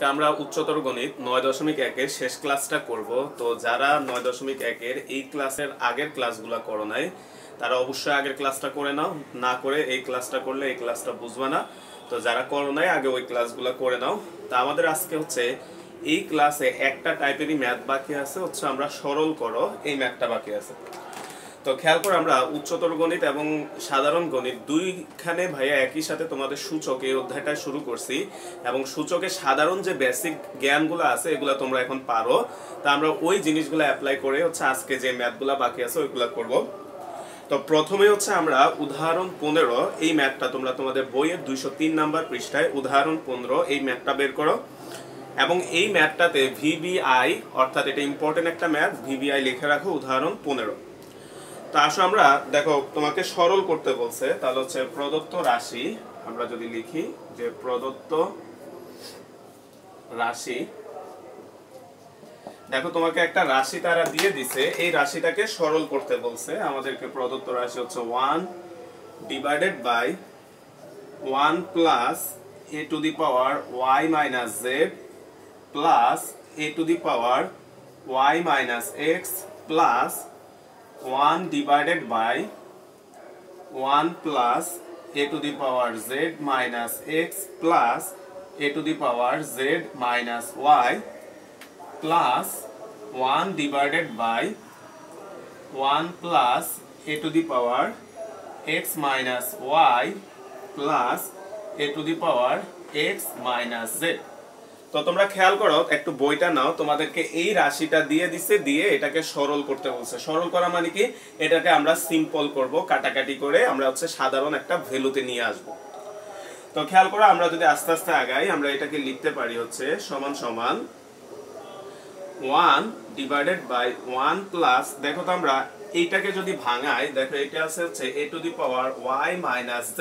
আমরা উচ্চতর গণিত 9.1 শেষ ক্লাসটা করব। তো যারা 9.1 এই ক্লাসের আগের ক্লাসগুলো করো নাই তারা অবশ্যই আগের ক্লাসটা করে নাও, না করে এই ক্লাসটা করলে এই ক্লাসটা বুঝবে না। তো যারা করো নাই আগে ওই ক্লাসগুলো করে নাও। তা আমাদের আজকে হচ্ছে এই ক্লাসে একটা টাইপেরই ম্যাথ বাকি আছে, হচ্ছে আমরা সরল করো এই ম্যাথটা বাকি আছে। তো খেয়াল করে আমরা উচ্চতর গণিত এবং সাধারণ গণিত দুইখানে ভাইয়া একই সাথে তোমাদের সূচক এই অধ্যায়টা শুরু করছি, এবং সূচকে সাধারণ যে বেসিক জ্ঞানগুলো আছে এগুলো তোমরা এখন পারো। তা আমরা ওই জিনিসগুলো অ্যাপ্লাই করে হচ্ছে আজকে যে ম্যাথগুলো বাকি আছে ওইগুলো করব। তো প্রথমে হচ্ছে আমরা উদাহরণ 15 এই ম্যাথটা তোমরা তোমাদের বইয়ের 203 নাম্বার পৃষ্ঠায় উদাহরণ 15 এই ম্যাথটা বের করো, এবং এই ম্যাথটাতে ভিবিআই অর্থাৎ এটা ইম্পর্টেন্ট একটা ম্যাথ, ভিবিআই লিখে রাখো উদাহরণ 15। তা আসো আমরা দেখো তোমাকে সরল করতে বলছে, তাহলে হচ্ছে প্রদত্ত রাশি আমরা যদি লিখি যে প্রদত্ত রাশি, দেখো তোমাকে একটা রাশি তারা দিয়ে দিছে, এই রাশিটাকে সরল করতে বলছে আমাদেরকে। প্রদত্ত রাশি হচ্ছে 1 divided by 1 plus a to the power y minus z plus a to the power y minus x plus 1 divided by 1 plus a to the power z minus x plus a to the power z minus y plus 1 divided by 1 plus a to the power x minus y plus a to the power x minus z। তো তোমরা খেয়াল করো, একটু বইটা নাও, তোমাদেরকে এই রাশিটা দিয়ে দিছে, দিয়ে এটাকে সরল করতে বলছে। সরল করা মানে কি, এটাকে আমরা সিম্পল করব, কাটাকাটি করে আমরা হচ্ছে সাধারণ একটা ভ্যালুতে নিয়ে আসব। তো খেয়াল করো, আমরা যদি আস্তে আস্তে আগাই আমরা এটাকে লিখতে পারি হচ্ছে সমান সমান 1 ডিভাইডেড বাই 1 প্লাস, দেখো তো আমরা এইটাকে যদি ভাঙাই, দেখো এটা আছে হচ্ছে a to the power y minus z।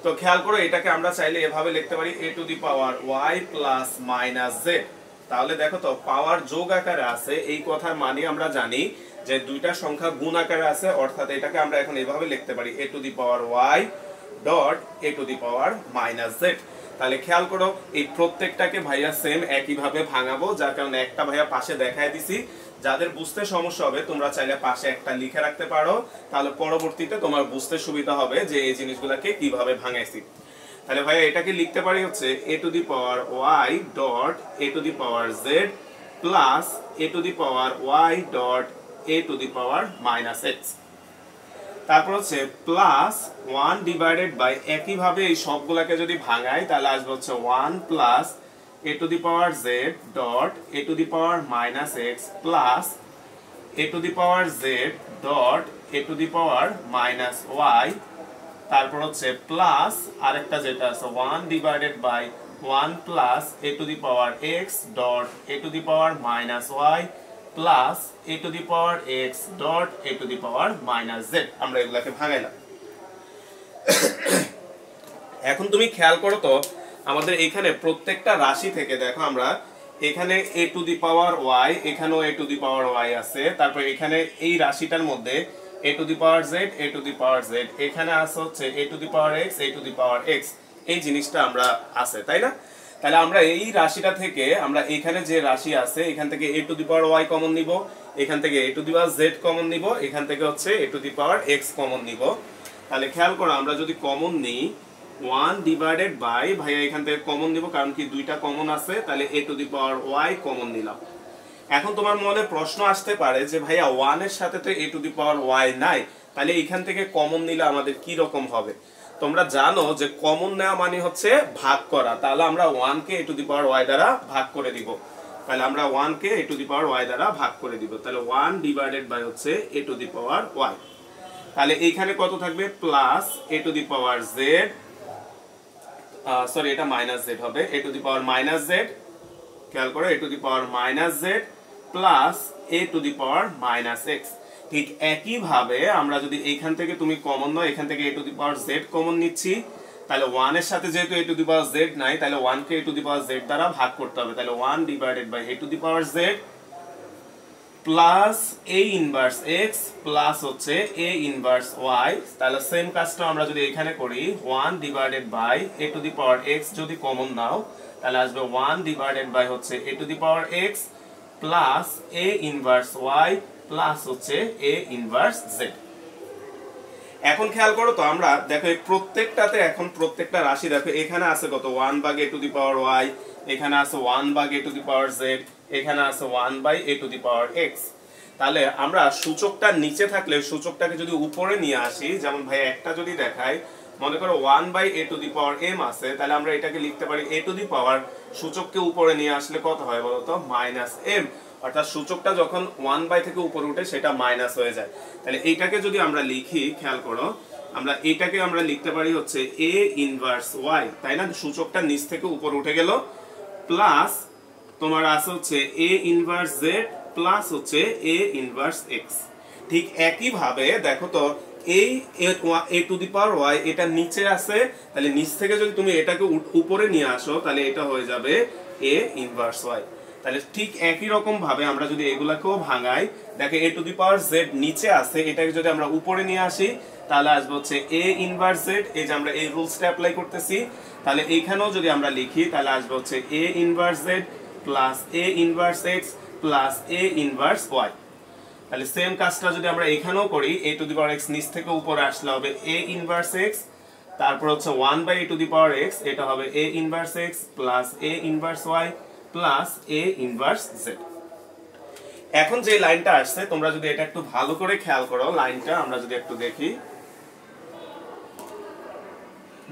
তো খেয়াল করো, এটাকে আমরা চাইলে এভাবে লিখতে পারি a to the power y plus minus z। তাহলে দেখো তো পাওয়ার যোগ আকারে আছে, এই কথার মানে আমরা জানি যে দুইটা সংখ্যা গুণ আকারে আছে, অর্থাৎ এটাকে আমরা এখন এভাবে লিখতে পারি a to the power y dot a to the power minus z। তাহলে খেয়াল করো, এই প্রত্যেকটাকে ভাইয়া সেম একইভাবে ভাঙাবো, যার কারণে একটা ভাইয়া পাশে দেখায় দিছি। যাদের বুঝতে সমস্যা হবে তোমরা চাইলে পাশে একটা লিখে রাখতে পারো, তাহলে পরবর্তীতে তোমার বুঝতে সুবিধা হবে যে এই জিনিসগুলোকে কিভাবে ভাঙাইছি। তাহলে ভাইয়া এটাকে লিখতে পারি হচ্ছে a to the power y dot a to the power z plus a to the power y dot a to the power minus x। তারপর হচ্ছে প্লাস 1 ডিভাইডেড বাই, একইভাবে এই সবগুলোকে যদি ভাঙাই তাহলে আসবে হচ্ছে 1 plus a to the power z dot a to the power minus x plus a to the power z dot a to the power minus y। তারপর হচ্ছে প্লাস আরেকটা যেটা আছে 1 divided by 1 plus a to the power x dot a to the power minus y plus a to the power x dot a to the power minus z। আমরা এগুলাকে ভাঙাইলাম। এখন তুমি খেয়াল করো তো, আমাদের এখানে প্রত্যেকটা রাশি থেকে দেখো আমরা এখানে a to the power y, এখানেও a to the power y আছে, তারপর এখানে এই রাশিটার মধ্যে a to the power z, a to the power z, এখানে আছে হচ্ছে a to the power x, a to the power x, এই জিনিসটা আমরা আছে, তাই না? তাহলে আমরা এই রাশিটা থেকে আমরা এখানে যে রাশি আছে এখান থেকে a to the power y common নিব, এখান থেকে a to the power z common নিব, এখান থেকে হচ্ছে a to the power x common নিব। তাহলে খেয়াল করো, আমরা যদি কমন নিই 1 ডিভাইডেড বাই, ভাইয়া এখান থেকে কমন নিব কারণ কি দুইটা কমন আছে, তাহলে a to the power y common নিলাম। এখন তোমার মনে প্রশ্ন আসতে পারে যে ভাইয়া 1 এর সাথে তো a to the power y নাই, তাহলে এখান থেকে কমন নিলে আমাদের কি রকম হবে? তোমরা জানো যে কমন নেওয়া মানে হচ্ছে ভাগ করা, তাহলে আমরা 1 কে a to the power y দ্বারা ভাগ করে দিব। তাহলে আমরা 1 কে a to the power y দ্বারা ভাগ করে দিব, তাহলে 1 ডিভাইডেড বাই হচ্ছে a to the power y। তাহলে এইখানে কত থাকবে? Plus a to the power z, sorry এটা মাইনাস z হবে, a to the power minus z, খেয়াল করো a to the power minus z plus a to the power minus x। ঠিক একইভাবে আমরা যদি এইখান থেকে তুমি কমন নাও, এখান থেকে a to the power z common নিচ্ছি, তাহলে 1 এর সাথে যেহেতু a to the power z নাই, তাহলে 1 কে a to the power z দ্বারা ভাগ করতে হবে, তাহলে 1 divided by a to the power z plus a inverse x plus হচ্ছে এ ইনভার্স ওয়াই। তাহলে সেম কাজটা আমরা যদি এখানে করি 1 divided by a to the power x যদি কমন নাও তাহলে আসবে 1 ডিভাইডেড বাই হচ্ছে a to the power x plus a inverse y plus হচ্ছে এ ইনভার্স জেড। এখন খেয়াল করো তো আমরা দেখো এই প্রত্যেকটাতে এখন প্রত্যেকটা রাশি দেখো এখানে আছে কত 1 ভাগ এ টু দি পাওয়ার ওয়াই, এখানে আছে 1 ভাগ এ টু দি পাওয়ার জেড, এখানে আছে 1 by a to the power x. তাহলে আমরা সূচকটা নিচে থাকলে সূচকটাকে যদি উপরে নিয়ে আসি, যেমন ভাই একটা যদি দেখাই মনে করো 1 by a to the power m আছে, তাহলে আমরা এটাকে লিখতে পারি এ টু দি পাওয়ার সূচককে উপরে নিয়ে আসলে কত হয় বলতো মাইনাস এম, অর্থাৎ সূচকটা যখন 1 বাই থেকে উপরে উঠে সেটা মাইনাস হয়ে যায়। তাহলে এইটাকে যদি আমরা লিখি খেয়াল করো আমরা এটাকে আমরা লিখতে পারি হচ্ছে এ ইনভার্স ওয়াই, তাই না, সূচকটা নিচ থেকে উপরে উঠে গেল, প্লাস তোমার আছে হচ্ছে এ ইনভার্স জেড প্লাস হচ্ছে এ ইনভার্স এক্স। ঠিক একই ভাবে দেখো তো এই এ টু দি পাওয়ার ওয়াই এটা নিচে আছে, তাহলে নিচ থেকে যদি তুমি এটাকে উপরে নিয়ে আসো তাহলে এটা হয়ে যাবে এ ইনভার্স ওয়াই। তাহলে ঠিক একই রকম ভাবে আমরা যদি এগুলাকেও ভাঙাই, দেখো এ টু দি পাওয়ার জেড নিচে আছে, এটাকে যদি আমরা উপরে নিয়ে আসি তাহলে আসবে হচ্ছে এ ইনভার্স জেড। এই যে আমরা এই রুলসটা অ্যাপ্লাই করতেছি, তাহলে এইখানেও যদি আমরা লিখি তাহলে আসবে হচ্ছে a inverse z plus a inverse x plus a inverse y. তাহলে সেম কাজটা যদি আমরা এখানেও করি a to the power x নিচ থেকে উপরে আসলে হবে এ ইনভার্স এক্স, তারপর হচ্ছে 1 by a to the power x এটা হবে a inverse x plus a inverse y plus a inverse z. এখন যে লাইনটা আসছে তোমরা যদি এটা একটু ভালো করে খেয়াল করো, লাইনটা আমরা যদি একটু দেখি,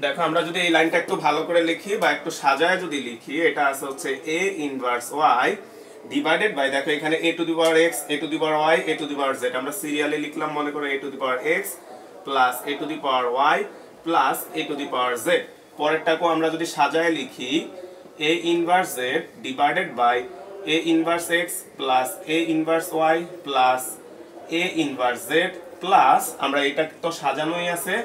দেখো আমরা যদি এই লাইনটা একটু ভালো করে লিখি বা একটু সাজায় যদি লিখি, এটা আছে হচ্ছে a inverse y divided by দেখো এখানে a to the power x a to the power y a to the power z, আমরা সিরিয়ালি লিখলাম মনে করো a to the power x plus a to the power y plus a to the power z. পরেরটাকেও আমরা যদি সাজায় লিখি a inverse z divided by a inverse x plus a inverse y plus a inverse z plus আমরা এটা তো সাজানোই আছে,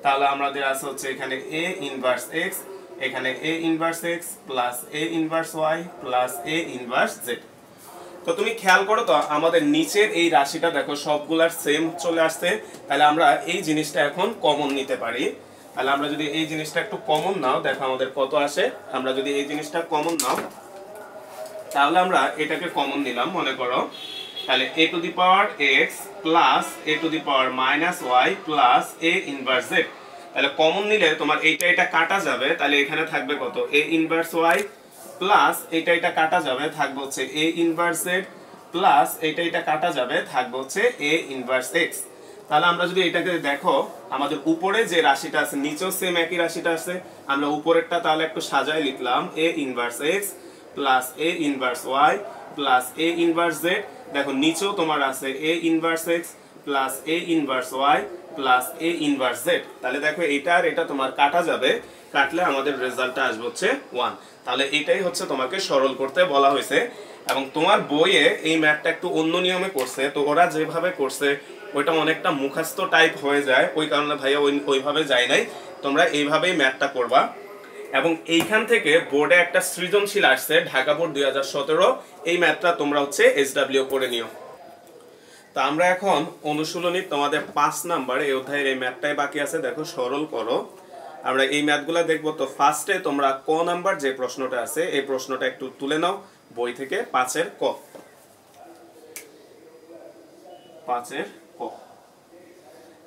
তাহলে আমাদের আছে হচ্ছে এখানে এ ইনভার্স এক্স, এখানে এ inverse x plus a inverse y plus a inverse Z. তো তুমি খেয়াল করো তো আমাদের নিচের এই রাশিটা দেখো সবগুলার সেম চলে আসছে, তাহলে আমরা এই জিনিসটা এখন কমন নিতে পারি। তাহলে আমরা যদি এই জিনিসটা একটু কমন নাও দেখো আমাদের কত আসে, আমরা যদি এই জিনিসটা কমন নাও তাহলে আমরা এটাকে কমন নিলাম মনে করো, তাহলে a to the power x plus a to the power minus y plus a inverse z. তাহলে কমন নিলে তোমার এটা কাটা যাবে, তাহলে এখানে থাকবে কত এ ইনভার্স ওয়াই প্লাস এটা কাটা যাবে থাকবে হচ্ছে এ ইনভার্স জেড প্লাস এটা কাটা যাবে থাকবে হচ্ছে এ ইনভার্স এক্স। তাহলে আমরা যদি এটাকে দেখো আমাদের উপরে যে রাশিটা আছে নিচেও সেম একই রাশিটা আছে, আমরা উপরেরটা তাহলে একটু সাজায় লিখলাম এ inverse x plus a inverse y plus a inverse Z. দেখো নিচেও তোমার আছে এ inverse x plus a inverse y plus a inverse z. তাহলে দেখো এটা আর এটা তোমার কাটা যাবে, কাটলে আমাদের রেজাল্টটা আসবে হচ্ছে 1। তাহলে এটাই হচ্ছে তোমাকে সরল করতে বলা হয়েছে, এবং তোমার বইয়ে এই ম্যাথটা একটু অন্য নিয়মে করছে, তো ওরা যেভাবে করছে ওইটা অনেকটা মুখস্থ টাইপ হয়ে যায়, ওই কারণে ভাইয়া ওইভাবে যায় নাই, তোমরা এইভাবেই ম্যাথটা করবা। এবং এইখান থেকে বোর্ডে একটা সৃজনশীল আসছে ঢাকা বোর্ড 2017, এই ম্যাথটা তোমরা হচ্ছে SW করে নিও। তো আমরা এখন অনুশীলনী তোমাদের 5 নাম্বার এই অধ্যায়ের এই ম্যাথটাই বাকি আছে, দেখো সরল করো। আমরা এই ম্যাথগুলো দেখবো। তো ফার্স্টে তোমরা ক নাম্বার যে প্রশ্নটা আছে এই প্রশ্নটা একটু তুলে নাও বই থেকে 5-এর ক। 5-এর ক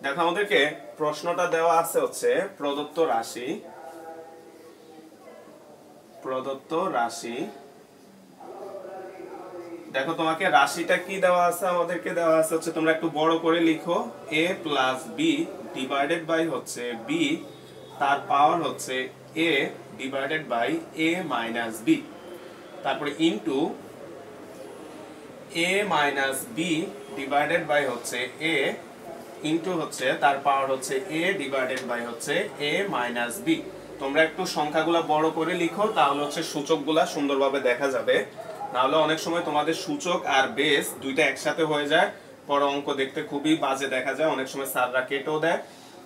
দেখো আমাদেরকে প্রশ্নটা দেওয়া আছে হচ্ছে প্রদত্ত রাশি। দেখো তোমাকে রাশিটা কি দেওয়া আছে, আমাদেরকে দেওয়া আছে হচ্ছে তোমরা একটু বড় করে লিখো a plus b divided by হচ্ছে b তার পাওয়ার হচ্ছে a divided by a minus b, তারপরে into a minus b divided by হচ্ছে a ইনটু হচ্ছে তার পাওয়ার হচ্ছে a ডিভাইডেড বাই হচ্ছে a মাইনাস b। তোমরা একটু সংখ্যাগুলো বড় করে লিখো, তাহলে হচ্ছে সূচকগুলা সুন্দরভাবে দেখা যাবে, নাহলে অনেক সময় তোমাদের সূচক আর বেস দুইটা একসাথে হয়ে যায়, পরে অঙ্ক দেখতে খুবই বাজে দেখা যায়, অনেক সময় স্যাররা কেটেও দেয়।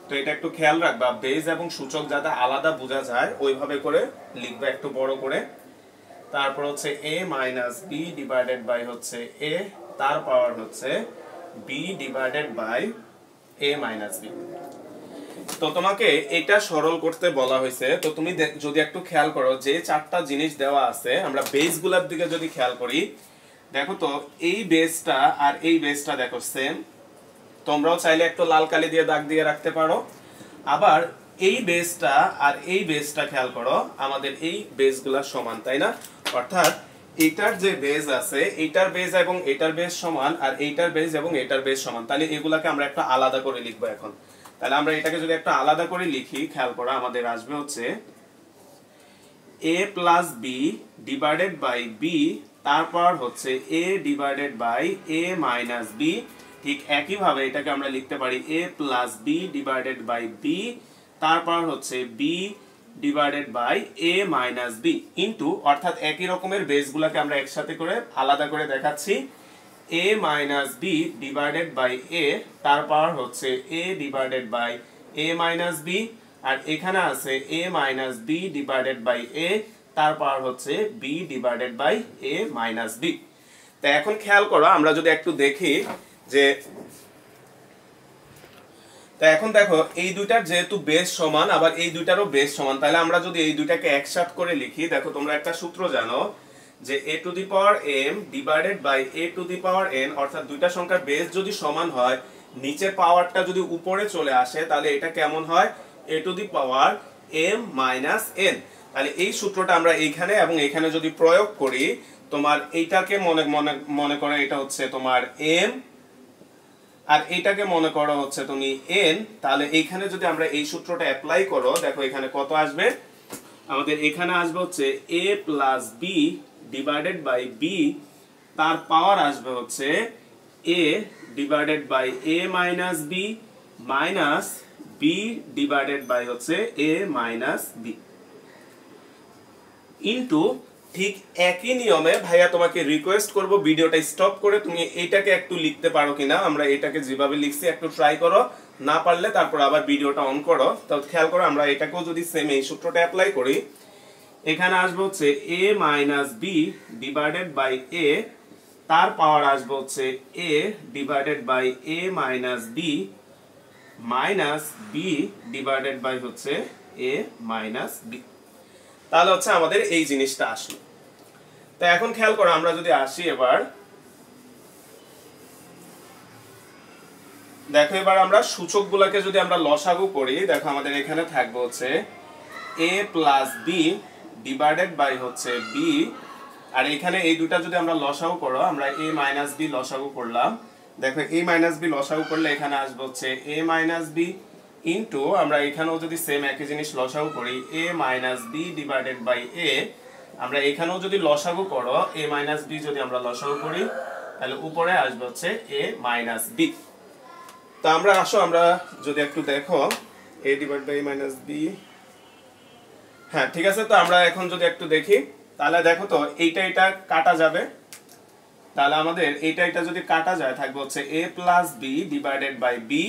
তো এটা একটু খেয়াল রাখবা, বেস এবং সূচক যাতে আলাদা বোঝা যায় ওইভাবে করে লিখবা একটু বড় করে। তারপর হচ্ছে a minus b divided by হচ্ছে a তার পাওয়ার হচ্ছে b divided by a minus b। তো তোমাকে এটা সরল করতে বলা হয়েছে। তো তুমি যদি একটু খেয়াল করো যে চারটা জিনিস দেওয়া আছে, আমরা বেসগুলোর দিকে যদি খেয়াল করি, দেখো তো এই বেসটা আর এই বেসটা দেখো সেম। তোমরাও চাইলে একটু লাল কালি দিয়ে দাগ দিয়ে রাখতে পারো। আবার এই বেসটা আর এই বেসটা খেয়াল করো, আমাদের এই বেসগুলা সমান, তাই না? অর্থাৎ এইটার যে বেস আছে, এইটার বেস এবং এইটার বেস সমান, আর এইটার বেস এবং এইটার বেস সমান। তাহলে এগুলাকে আমরা একটা আলাদা করে লিখবো এখন। তাহলে আমরা এটাকে যদি একটা আলাদা করে লিখি, খেয়াল করো আমাদের আসবে হচ্ছে a plus b divided by b, তারপর হচ্ছে a divided by a minus b. ঠিক একইভাবে এটাকে আমরা লিখতে পারি a plus b divided by b, তারপর হচ্ছে b divided by a minus b into, অর্থাৎ একই রকমের বেসগুলোকে আমরা একসাথে করে আলাদা করে দেখাচ্ছি, a minus b divided by a, তারপর হচ্ছে a divided by a minus b, আর এখানে আছে a minus b divided by a, তারপর হচ্ছে b divided by a minus b. তো এখন খেয়াল করো, আমরা যদি একটু দেখি যে, তা এখন দেখো এই দুইটার যেহেতু বেস সমান, আবার এই দুইটারও বেস সমান, তাহলে আমরা যদি এই দুইটাকে একসাথে করে লিখি, দেখো তোমরা একটা সূত্র জানো যে a to the power m divided by a to the power n, অর্থাৎ দুইটা সংখ্যার বেস যদি সমান হয়, নিচের পাওয়ারটা যদি উপরে চলে আসে, তাহলে এটা কেমন হয়? a to the power m minus n। তাহলে এই সূত্রটা আমরা এইখানে এবং এইখানে যদি প্রয়োগ করি, তোমার এইটাকে মনে করে এটা হচ্ছে তোমার m, আর এইটাকে মনে করো হচ্ছে তুমি n। তাহলে এইখানে যদি আমরা এই সূত্রটা অ্যাপ্লাই করো, দেখো এখানে কত আসবে? আমাদের এখানে আসবে হচ্ছে a plus b divided by b, তার পাওয়ার আসবে হচ্ছে a divided by a minus b minus b divided by হচ্ছে a মাইনাস বি ইন্টু, ঠিক একই নিয়মে ভাইয়া তোমাকে রিকোয়েস্ট করব ভিডিওটা স্টপ করে তুমি এইটাকে একটু লিখতে পারো কিনা। আমরা এটাকে যেভাবে লিখছি একটু ট্রাই করো, না পারলে তারপর আবার ভিডিওটা অন করো। তো খেয়াল করো, আমরা এটাকেও যদি সেম এই সূত্রটা অ্যাপ্লাই করি, এখানে আসবে হচ্ছে a minus b divided by a, তার পাওয়ার আসবে হচ্ছে a divided by a minus b minus b divided by হচ্ছে a মাইনাস বি। তাহলে হচ্ছে আমাদের এই জিনিসটা আসলো। তো এখন খেয়াল করো, আমরা যদি আসি এবার, দেখো এবার আমরা সূচকগুলোকে যদি আমরা লসাগু করি, দেখো আমাদের এখানে থাকবে হচ্ছে a plus b divided by হচ্ছে b, আর এখানে এই দুটা যদি আমরা লসাগু করো, আমরা a মাইনাস বি লসাগু করলাম, দেখো a মাইনাস বি লসাগু করলে এখানে আসবে হচ্ছে a মাইনাস বি ইন্টু, আমরা এখানেও যদি সেম একই জিনিস লসাগু করি a minus b divided by a, আমরা এখানেও যদি লসাগু করো a মাইনাস বি যদি আমরা লসাগু করি, তাহলে উপরে আসবে হচ্ছে a মাইনাস বি। তো আমরা আসো আমরা যদি একটু দেখো a divide by a minus b, হ্যাঁ ঠিক আছে। তো আমরা এখন যদি একটু দেখি, তাহলে দেখো তো এইটা এটা কাটা যাবে, তাহলে আমাদের এইটা যদি কাটা যায়, থাকবে হচ্ছে a plus b divided by b.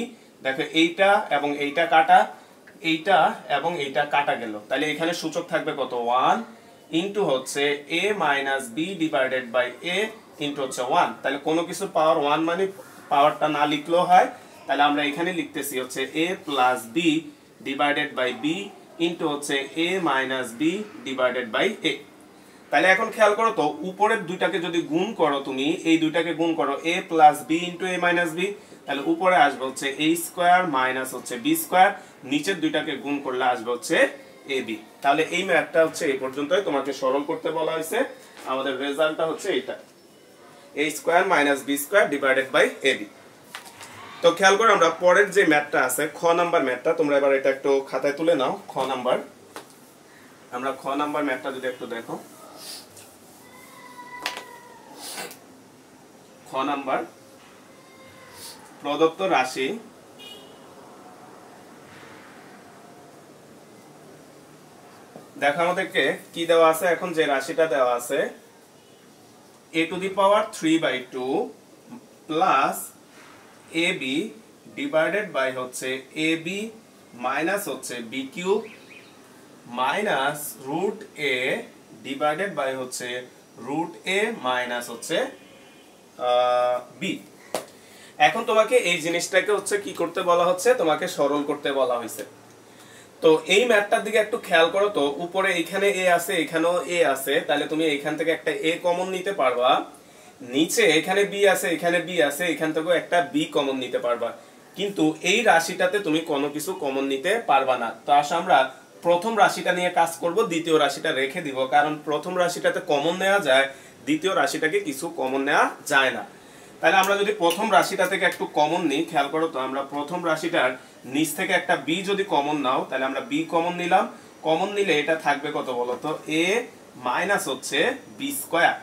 দেখো এইটা এবং এইটা কাটা, এইটা এবং এইটা কাটা গেল, তাহলে এখানে সূচক থাকবে কত? 1 ইন্টু হচ্ছে a minus b divided by a into হচ্ছে 1। তাহলে কোনো কিছুর পাওয়ার 1 মানে পাওয়ারটা না লিখলেও হয়, তাহলে আমরা এখানে লিখতেছি হচ্ছে a plus b divided by b into হচ্ছে a minus b divided by a। তাহলে এখন খেয়াল করো তো, উপরের দুইটাকে যদি গুণ করো, তুমি এই দুইটাকে গুণ করো a plus b into a minus b, তাহলে উপরে আসবে হচ্ছে a স্কোয়ার মাইনাস হচ্ছে b স্কোয়ার, নিচের দুইটাকে গুণ করলে আসবে হচ্ছে ab। তাহলে এই ম্যাথটা হচ্ছে এই পর্যন্তই, তোমাকে সরল করতে বলা হয়েছে। আমাদের রেজাল্টটা হচ্ছে এটা, a square minus b square divided by ab। তো খেয়াল করো, আমরা পরের যে ম্যাথটা আছে খ নাম্বার ম্যাথটা, তোমরা এবার এটা একটু খাতায় তুলে নাও। খ নাম্বার, আমরা খ নাম্বার ম্যাথটা যদি একটু দেখো, খ নাম্বার প্রদত্ত রাশি দেখো আমাদেরকে কি দেওয়া আছে। এখন যে রাশিটা দেওয়া আছে a to the power 3/2 plus ab divided by হচ্ছে ab মাইনাস হচ্ছে b cube minus root a divided by হচ্ছে রুট a মাইনাস হচ্ছে বি। এখন তোমাকে এই জিনিসটাকে হচ্ছে কি করতে বলা হচ্ছে, তোমাকে সরল করতে বলা হয়েছে। তো এই ম্যাথটার দিকে একটু খেয়াল করো তো, উপরে এখানে এ আছে, এখানেও এ আছে, তাহলে তুমি এখান থেকে একটা এ কমন নিতে পারবা, নিচে এখানে বি আছে, এখানে বি আছে, এখান থেকেও একটা বি কমন নিতে পারবা, কিন্তু এই রাশিটাতে তুমি কোনো কিছু কমন নিতে পারবা না। তো আসলে আমরা প্রথম রাশিটা নিয়ে কাজ করব, দ্বিতীয় রাশিটা রেখে দিব, কারণ প্রথম রাশিটাতে কমন নেওয়া যায়, দ্বিতীয় রাশিটাকে কিছু কমন নেওয়া যায় না। তাহলে আমরা যদি প্রথম রাশিটা থেকে একটু কমন নিই, খেয়াল করো তো, আমরা প্রথম রাশিটার নিচ থেকে একটা বি যদি কমন নাও, তাহলে আমরা বি কমন নিলাম। কমন নিলে এটা থাকবে কত বলো তো, এ মাইনাস হচ্ছে বি স্কয়ার।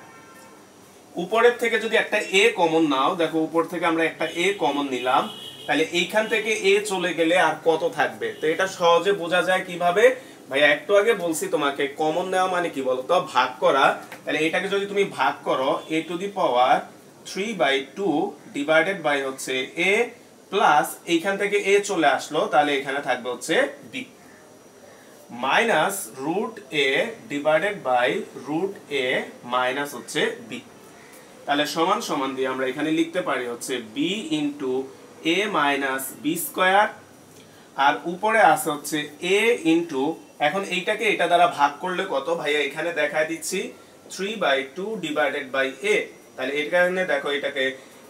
উপরের থেকে যদি একটা এ কমন নাও, দেখো উপর থেকে আমরা একটা এ কমন নিলাম, তাহলে এইখান থেকে এ চলে গেলে আর কত থাকবে? তো এটা সহজে বোঝা যায় কিভাবে ভাইয়া, একটু আগে বলছি তোমাকে কমন নেওয়া মানে কি বলতো, ভাগ করা। তাহলে এটাকে যদি তুমি ভাগ করো, a to the power 3/2 divided by হচ্ছে a প্লাস এইখান থেকে a চলে আসলো, তাহলে এখানে থাকবে হচ্ছে b minus root a divided by root a minus হচ্ছে b। তাহলে সমান সমান দিয়ে আমরা এখানে লিখতে পারি হচ্ছে b into a minus b square, আর উপরে আছে হচ্ছে a ইন্টু, এখন এইটাকে এটা দ্বারা ভাগ করলে কত ভাইয়া, এখানে দেখায় দিচ্ছি 3/2 ডিভাইডেড বাই a। তাহলে এখানে দেখো এটাকে,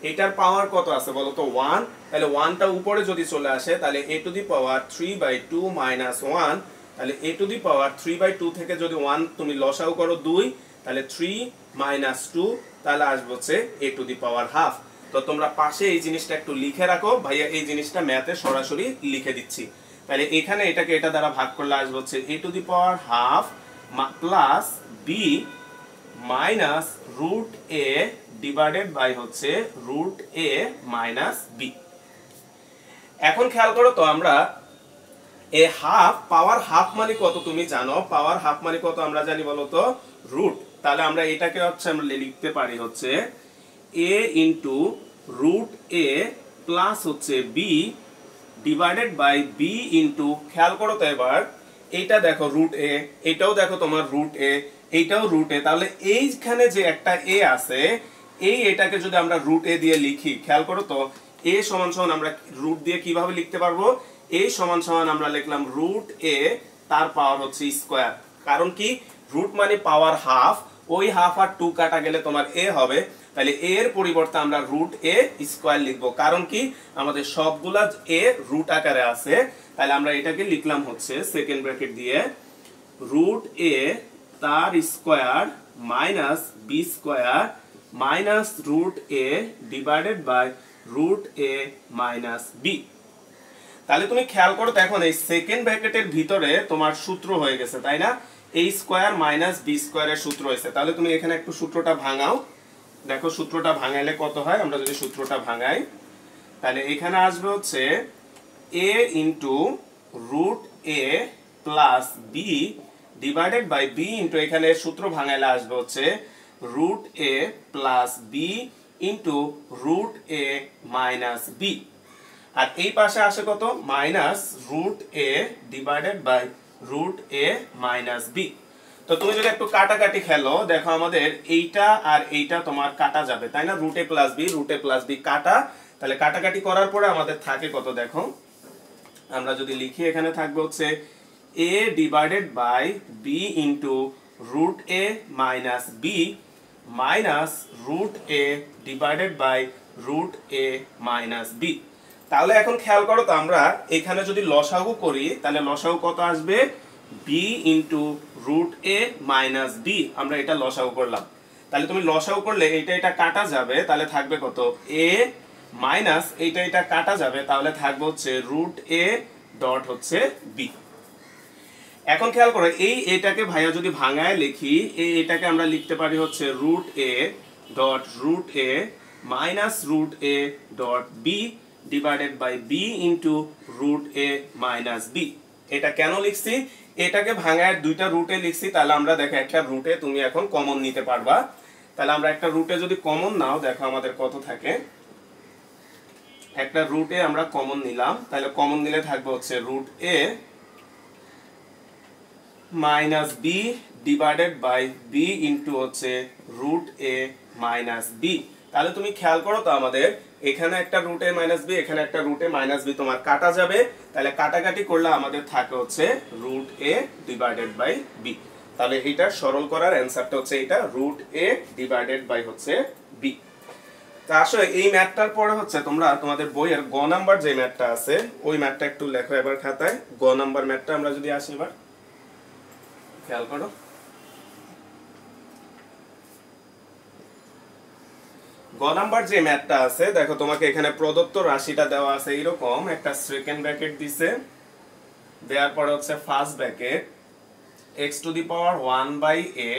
এটার পাওয়ার কত আছে বলো তো 1, তাহলে 1টা উপরে যদি চলে আসে, তাহলে a to the power 3/2 minus 1, তাহলে a টু দি পাওয়ার 3/2 থেকে যদি 1 তুমি লসাগু করো 2, তাহলে 3 মাইনাস 2, তাহলে আসবে হচ্ছে a to the power half. তো তোমরা পাশে এই জিনিসটা একটু লিখে রাখো ভাইয়া, এই জিনিসটা ম্যাথে সরাসরি লিখে দিচ্ছি। তাহলে এখানে এটাকে এটা দ্বারা ভাগ করলে আসবে হচ্ছে a to the power half plus b minus root a divided by হচ্ছে রুট a মাইনাস b। এখন খেয়াল করো তো, আমরা এ হাফ, পাওয়ার হাফ মানে কত তুমি জানো, পাওয়ার হাফ মানে কত আমরা জানি বলো তো, রুট। তাহলে আমরা এটাকে হচ্ছে আমরা লিখতে পারি হচ্ছে a into root a plus হচ্ছে b divided by b into, খেয়াল করো তো এবার, এইটা দেখো রুট a, এটাও দেখো তোমার রুট a, এইটাও রুট a, তাহলে এইখানে যে একটা a আছে, এই এটাকে যদি আমরা রুট a দিয়ে লিখি, খেয়াল করো তো, a সমান সমান আমরা রুট দিয়ে কিভাবে লিখতে পারবো, a সমান সমান আমরা লিখলাম রুট a তার পাওয়ার হচ্ছে স্কয়ার। কারণ কি, রুট মানে পাওয়ার হাফ, ওই হাফ আর 2 কাটা গেলে তোমার a হবে, তাহলে a এর পরিবর্তে আমরা রুট a স্কয়ার লিখবো, কারণ কি আমাদের সবগুলা a রুট আকারে আছে। তাহলে আমরা এটাকে লিখলাম হচ্ছে সেকেন্ড ব্র্যাকেট দিয়ে রুট a তার square minus b square minus root a divided by root a minus b। তাহলে তুমি খেয়াল করো, এখন এই সেকেন্ড ব্র্যাকেটের ভিতরে তোমার সূত্র হয়ে গেছে, তাই না, a স্কয়ার মাইনাস বি স্কয়ারের সূত্র হয়েছে। তাহলে তুমি এখানে একটু সূত্রটা ভাঙাও, দেখো সূত্রটা ভাঙাইলে কত হয়। আমরা যদি সূত্রটা ভাঙাই, তাহলে এখানে আসবে হচ্ছে a into root a plus b divided by b into, এখানে সূত্র ভাঙাইলে আসবে হচ্ছে root a plus b into root a minus b, আর এই পাশে আসে কত, minus root a divided by root a minus b. তো তুমি যদি একটু কাটাকাটি খেলো, দেখো আমাদের এইটা আর এইটা তোমার কাটা যাবে, তাই না, রুট a প্লাস বি কাটা, তাহলে কাটাকাটি করার পরে আমাদের থাকে কত, দেখো আমরা যদি লিখি, এখানে থাকবে হচ্ছে a divided by b into root a minus b minus root a divided by root a minus b. তাহলে এখন খেয়াল করো তো, আমরা এখানে যদি লসাগু করি, তাহলে লসাগু কত আসবে, b into root a minus b, আমরা এটা লসাগু করলাম। তাহলে তুমি লসাগু করলে এইটা এটা কাটা যাবে, তাহলে থাকবে কত, a মাইনাস এইটা এটা কাটা যাবে, তাহলে থাকবে হচ্ছে রুট a ডট হচ্ছে b। এখন খেয়াল করো, এই এটাকে ভাইয়া যদি ভাঙায় লিখি, এটাকে আমরা লিখতে পারি হচ্ছে root a dot root a minus root a dot b divided by b into root a minus b। এটা কেন লিখছি, এটাকে ভাঙায় দুইটা রুটে লিখছি, তাহলে আমরা দেখো একটা রুটে তুমি এখন কমন নিতে পারবা। তাহলে আমরা একটা রুটে যদি কমন নাও, দেখো আমাদের কত থাকে, একটা রুটে আমরা কমন নিলাম, তাহলে কমন নিলে থাকবে হচ্ছে root a minus b divided by b into হচ্ছে রুট a মাইনাস b। তাহলে তুমি খেয়াল করো তো আমাদের এখানে একটা রুট a মাইনাস বি, এখানে একটা রুট a মাইনাস বি তোমার কাটা যাবে, তাহলে কাটাকাটি করলে আমাদের থাকে হচ্ছে root a divided by b. তাহলে এটা সরল করার অ্যান্সারটা হচ্ছে এটা রুট a ডিভাইডেড বাই হচ্ছে বি। তা আসলে এই ম্যাথটার পরে হচ্ছে তোমরা তোমাদের বইয়ের গ নাম্বার যে ম্যাথটা আছে ওই ম্যাথটা একটু লেখো এবার খাতায়। গ নাম্বার ম্যাথটা আমরা যদি আসি এবার খেয়াল করো। গ নাম্বার যে ম্যাথটা আছে দেখো তোমাকে এখানে প্রদত্ত রাশিটা দেওয়া আছে এরকম একটা সেকেন্ড ব্র্যাকেট দিছে, দেওয়ার পরে হচ্ছে first bracket x to the power 1 by a,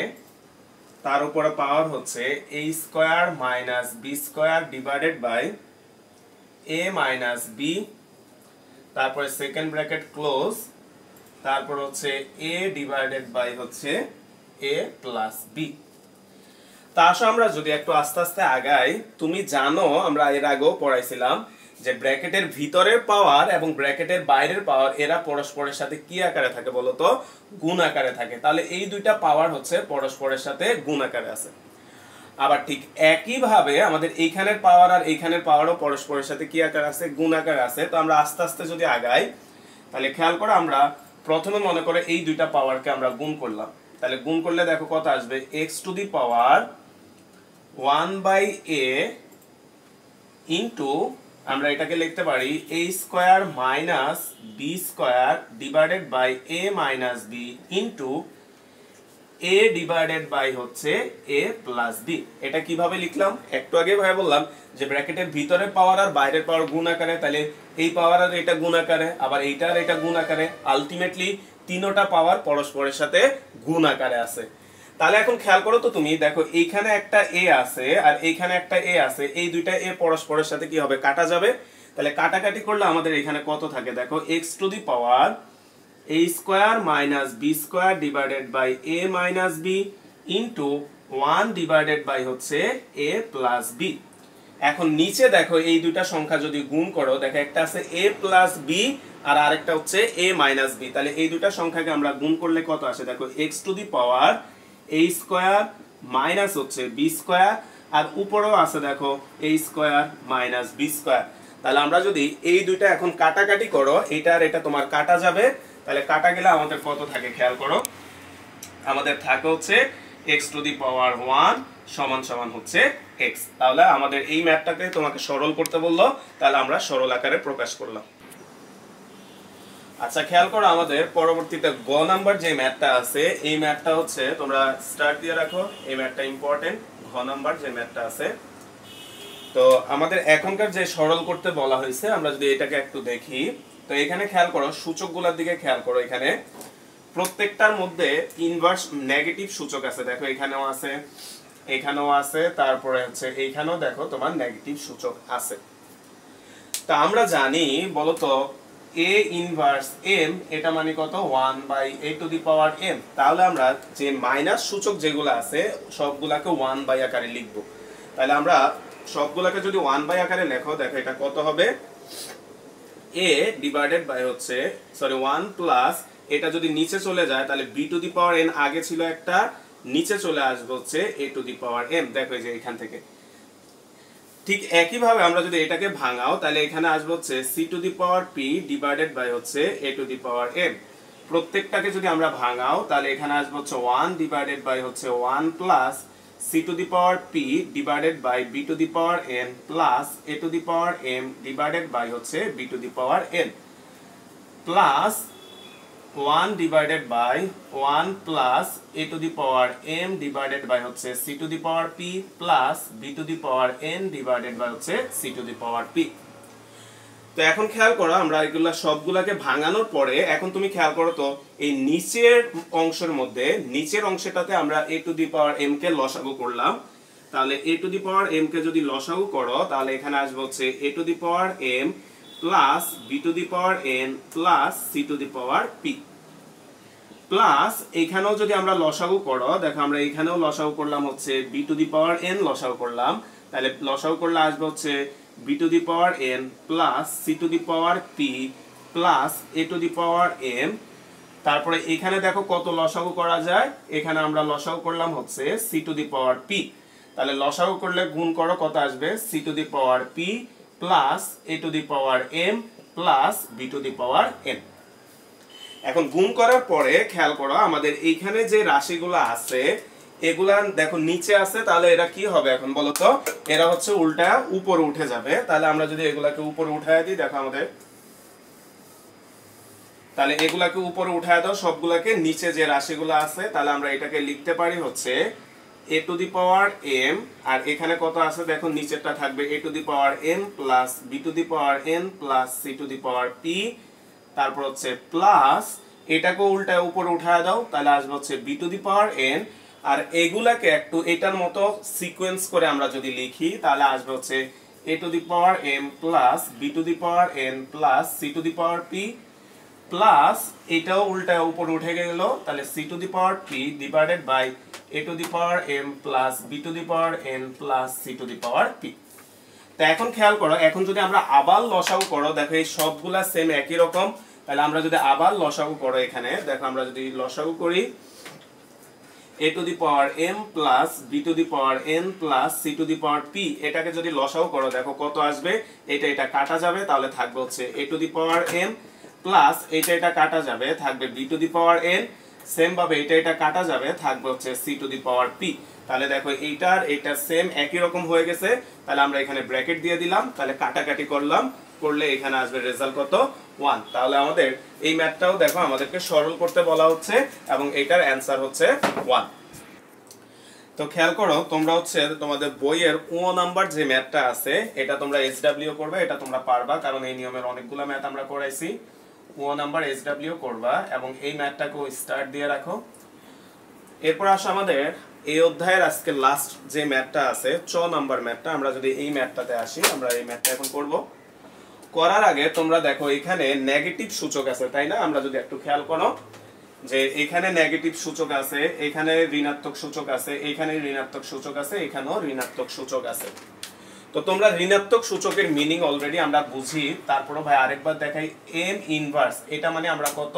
তার উপরে পাওয়ার হচ্ছে a square minus b square divided by a minus b, তারপরে সেকেন্ড ব্র্যাকেট ক্লোজ, তারপর হচ্ছে a ডিভাইডেড বাই হচ্ছে a প্লাস b। তা আসো আমরা যদি একটু আস্তে আস্তে আগাই, তুমি জানো আমরা এর আগেও পড়াইছিলাম যে ব্র্যাকেটের ভিতরের পাওয়ার এবং ব্র্যাকেটের বাইরের পাওয়ার এরা পরস্পরের সাথে কি আকারে থাকে বলতো? গুণ আকারে থাকে। তাহলে এই দুইটা পাওয়ার হচ্ছে পরস্পরের সাথে গুণ আকারে আছে। আবার ঠিক একই ভাবে আমাদের এইখানের পাওয়ার আর এইখানের পাওয়ারও পরস্পরের সাথে কি আকারে আছে? গুণ আকারে আছে। তো আমরা আস্তে আস্তে যদি আগাই তাহলে খেয়াল করো, আমরা প্রথমে মনে করে এই দুইটা পাওয়ারকে আমরা গুণ করলাম, তাহলে গুণ করলে দেখো কত আসবে, x to the power 1 by a into আমরা এটাকে লিখতে পারি a square minus b square divided by a minus b into a divided by হচ্ছে a প্লাস b। এটা কিভাবে লিখলাম? একটু আগে ভাই বললাম যে ব্র্যাকেটের ভিতরের পাওয়ার আর বাইরের পাওয়ার গুণ আকারে, তাহলে এই পাওয়ার আর এটা গুণ আকারে, আবার এইটা আর এটা গুণ আকারে, আলটিমেটলি তিনটা পাওয়ার পরস্পরের সাথে গুণ আকারে আছে। তাহলে এখন খেয়াল করো তো, তুমি দেখো এইখানে একটা a আছে আর এইখানে একটা a আছে, এই দুইটা a পরস্পরের সাথে কি হবে? কাটা যাবে। তাহলে কাটাকাটি করলে আমাদের এখানে কত থাকে দেখো, x to the power a square minus b square divided by a minus b into 1 divided by হচ্ছে a প্লাস b। এখন নিচে দেখো এই দুইটা সংখ্যা যদি গুণ করো, দেখো একটা আছে a প্লাস b আর আরেকটা হচ্ছে a মাইনাস b, তাহলে এই দুইটা সংখ্যাকে আমরা গুণ করলে কত আসে দেখো, x to the power a square minus হচ্ছে b স্কয়ার আর উপরেও আছে দেখো a square minus b square. তাহলে আমরা যদি এই দুইটা এখন কাটাকাটি করো, এটা আর এটা তোমার কাটা যাবে, তাহলে কাটা গেলে আমাদের কত থাকে খেয়াল করো, আমাদের থাকে হচ্ছে x টু দি পাওয়ার 1 সমান সমান হচ্ছে x। তাহলে আমাদের এই ম্যাথটাকে তোমাকে সরল করতে বললো, তাহলে আমরা সরল আকারে প্রকাশ করলাম। আচ্ছা খেয়াল করো, আমাদের পরবর্তীতে গ নাম্বার যে ম্যাথটা আছে এই ম্যাথটা হচ্ছে তোমরা স্টার্ট দিয়ে রাখো, এই ম্যাথটা ইম্পর্টেন্ট। ঘ নাম্বার যে ম্যাথটা আছে, তো আমাদের এখনকার যে সরল করতে বলা হয়েছে আমরা যদি এটাকে একটু দেখি, তো এখানে খেয়াল করো সূচকগুলোর দিকে খেয়াল করো, এখানে প্রত্যেকটার মধ্যে ইনভার্স নেগেটিভ সূচক আছে, দেখো এখানেও আছে, এখানেও আছে, তারপরে হচ্ছে এইখানেও দেখো তোমার নেগেটিভ সূচক আছে। তা আমরা জানি বলতো a ইনভার্স m এটা মানে কত, 1 by a to the power m। তাহলে আমরা যে মাইনাস সূচক যেগুলো আছে সবগুলাকে 1 বাই আকারে লিখব। তাহলে আমরা সবগুলাকে যদি 1 বাই আকারে লেখো, দেখো এটা কত হবে, a ডিভাইডেড বাই হচ্ছে 1 প্লাস, এটা যদি নিচে চলে যায় তাহলে b to the power n আগে ছিল একটা, নিচে চলে আসবে হচ্ছে a to the power m, দেখো এই যে এখান থেকে। ঠিক একই ভাবে আমরা যদি এটাকে ভাঙাও তাহলে এখানে আসবে হচ্ছে c to the power p divided by হচ্ছে a to the power m। প্রত্যেকটাকে যদি আমরা ভাঙাও তাহলে এখানে আসবে হচ্ছে 1 ডিভাইডেড বাই হচ্ছে 1 plus c to the power p divided by b to the power n plus a to the power m divided by হচ্ছে b to the power n plus 1 divided by 1 plus a to the power m divided by হচ্ছে c to the power p plus b to the power n divided by হচ্ছে c to the power p। তো এখন খেয়াল করো, আমরা এগুলা সবগুলাকে ভাঙানোর পরে এখন তুমি খেয়াল করো তো এই নিচের অংশের মধ্যে, নিচের অংশটাতে আমরা a to the power m কে লসাগু করলাম, তাহলে a to the power m কে যদি লসাগু করো তাহলে এখানে আসবে হচ্ছে a to the power m plus b to the power n plus c to the power p plus এখানেও যদি আমরা লসাগু করো, দেখো আমরা এখানেও লসাগু করলাম হচ্ছে b to the power n লসাগু করলাম, তাহলে লসাগু করলে আসবে হচ্ছে b to the power n plus c to the power p plus a to the power m। তারপরে এখানে দেখো কত লসাগু করা যায়, এখানে আমরা লসাগু করলাম হচ্ছে c to the power p। তাহলে লসাগু করলে গুণ করো কত আসবে c to the power p plus a to the power m plus b to the power n. এখন গুণ করার পরে খেয়াল করো আমাদের এইখানে যে রাশিগুলো আছে এগুলা দেখো নিচে আছে, তাহলে এরা কি হবে এখন বলো তো, এরা হচ্ছে উল্টা উপরে উঠে যাবে। তাহলে আমরা যদি এগুলাকে উপরে উঠায় দিই, দেখো আমাদের তাহলে এগুলাকে উপরে উঠায় দাও সবগুলাকে, নিচে যে রাশিগুলো আছে তাহলে আমরা এটাকে লিখতে পারি হচ্ছে a to the power M, আর এখানে কত আছে দেখো নিচেরটা থাকবে a to the power m plus b to the power n plus c to the power p, তারপর হচ্ছে প্লাস এটাকে উল্টা উপরে উঠায় দাও তাহলে আসবে হচ্ছে b to the power n. আর এগুলাকে একটু এটার মতো সিকোয়েন্স করে আমরা যদি লিখি তাহলে আসবে হচ্ছে a to the power m plus b to the power n plus c to the power p plus এটাও উল্টা উপরে উঠে গেল, তাহলে c to the power p divided by a to the power m plus b to the power n plus c to the power p. তো এখন খেয়াল করো, এখন যদি আমরা আবার লসাগু করো দেখো এই সবগুলা সেম একই রকম, তাহলে আমরা যদি আবার লসাগু করো এখানে দেখো আমরা যদি লসাগু করি a to the power m plus b to the power n plus c to the power p, এটাকে যদি লসাগু করো দেখো কত আসবে, এটা কাটা যাবে তাহলে থাকবে হচ্ছে a to the power m plus এটা কাটা যাবে থাকবে b to the power n, same ভাবে এটা কাটা যাবে থাকবে হচ্ছে c to the power p. তাহলে দেখো এইটার এটা সেম একই রকম হয়ে গেছে, তাহলে আমরা এখানে ব্র্যাকেট দিয়ে দিলাম, তাহলে কাটাকাটি করলাম, করলে এখানে আসবে রেজাল্ট কত 1। তাহলে আমাদের এই ম্যাথটাও দেখো আমাদেরকে সরল করতে বলা হচ্ছে এবং এটার অ্যান্সার হচ্ছে 1। তো খেয়াল করো তোমরা হচ্ছে তোমাদের বইয়ের ও নাম্বার যে ম্যাথটা আছে এটা তোমরা এসডব্লিউ করবে, এটা তোমরা পারবা কারণ এই নিয়মের অনেকগুলো ম্যাথ আমরা করাইছি। ও নাম্বার এসডব্লিউ করবা এবং এই ম্যাথটাকেও স্টার্ট দিয়ে রাখো। এরপর আসো আমাদের এই অধ্যায়ের আজকে লাস্ট যে ম্যাথটা আছে চ নাম্বার ম্যাথটা, আমরা যদি এই ম্যাথটাতে আসি আমরা এই ম্যাথটা এখন করব। করার আগে তোমরা দেখো এখানে নেগেটিভ সূচক আছে তাই না, আমরা যদি একটু খেয়াল করো যে এখানে নেগেটিভ সূচক আছে, এখানে ঋণাত্মক সূচক আছে, এখানে ঋণাত্মক সূচক আছে, এখানেও ঋণাত্মক সূচক আছে। তো তোমরা ঋণাত্মক সূচকের মিনিং অলরেডি আমরা বুঝি, তারপরে ভাই আরেকবার দেখাই m ইনভার্স, এটা মানে আমরা কত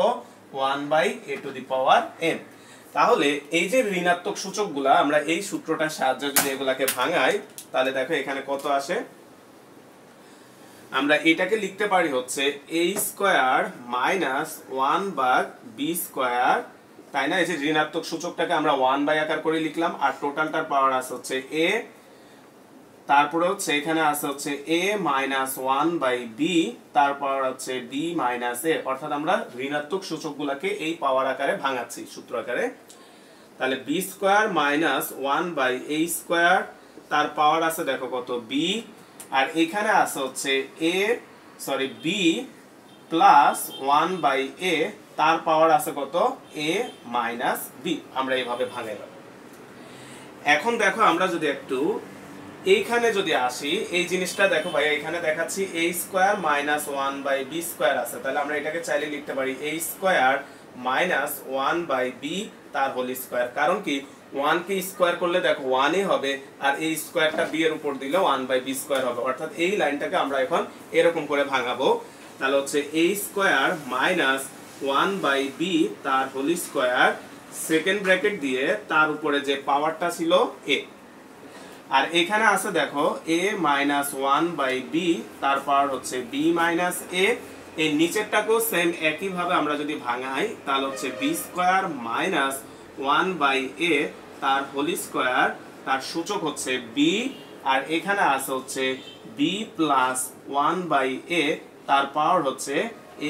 1/a two the power m। তাহলে এই যে ঋণাত্মক সূচকগুলা আমরা এই সূত্রটার সাহায্যে যদি এগুলাকে ভাঙাই তাহলে দেখো এখানে কত আসে, আমরা এটাকে লিখতে পারি হচ্ছে a square minus 1/b square, তাই না। এই যে ঋণাত্মক সূচকটাকে আমরা 1 আকার করে লিখলাম আর টোটালটার পাওয়ার আছে হচ্ছে a, তারপরে হচ্ছে এখানে আছে হচ্ছে a মাইনাস 1/b, তারপর হচ্ছে b মাইনাস a, অর্থাৎ আমরা ঋণাত্মক সূচকগুলোকে এই পাওয়ার আকারে ভাঙাচ্ছি সূত্র আকারে। তাহলে b square minus 1/a square, তার পাওয়ার আছে দেখো কত b, আর এখানে আছে হচ্ছে b প্লাস 1/a, তার পাওয়ার আছে কত a মাইনাস b। আমরা এইভাবে ভাঙাইলাম। এখন দেখো আমরা যদি একটু এইখানে যদি আসি এই জিনিসটা দেখো ভাই এখানে দেখাচ্ছি a square minus 1/b square আছে, তাহলে আমরা এটাকে চাইলে লিখতে পারি a স্কয়ার মাইনাস 1/b তার হোল স্কয়ার। কারণ কি 1 কে স্কয়ার করলে দেখো 1 ই হবে আর এই স্কয়ারটা b এর উপর দিলে 1/b স্কয়ার হবে, অর্থাৎ এই লাইনটাকে আমরা এখন এরকম করে ভাঙাবো। তাহলে হচ্ছে a স্কয়ার মাইনাস 1/b তার হোল স্কয়ার, সেকেন্ড ব্র্যাকেট দিয়ে তার উপরে যে পাওয়ারটা ছিল a, আর এখানে আছে দেখো a মাইনাস 1/b তার পাওয়ার হচ্ছে b মাইনাস a। এই নিচেরটাকেও সেম একই ভাবে আমরা যদি ভাঙাই তাহলে হচ্ছে b স্কয়ার মাইনাস 1/a তার হোল স্কয়ার, তার সূচক হচ্ছে b, আর এখানে আছে হচ্ছে b প্লাস 1/a তার পাওয়ার হচ্ছে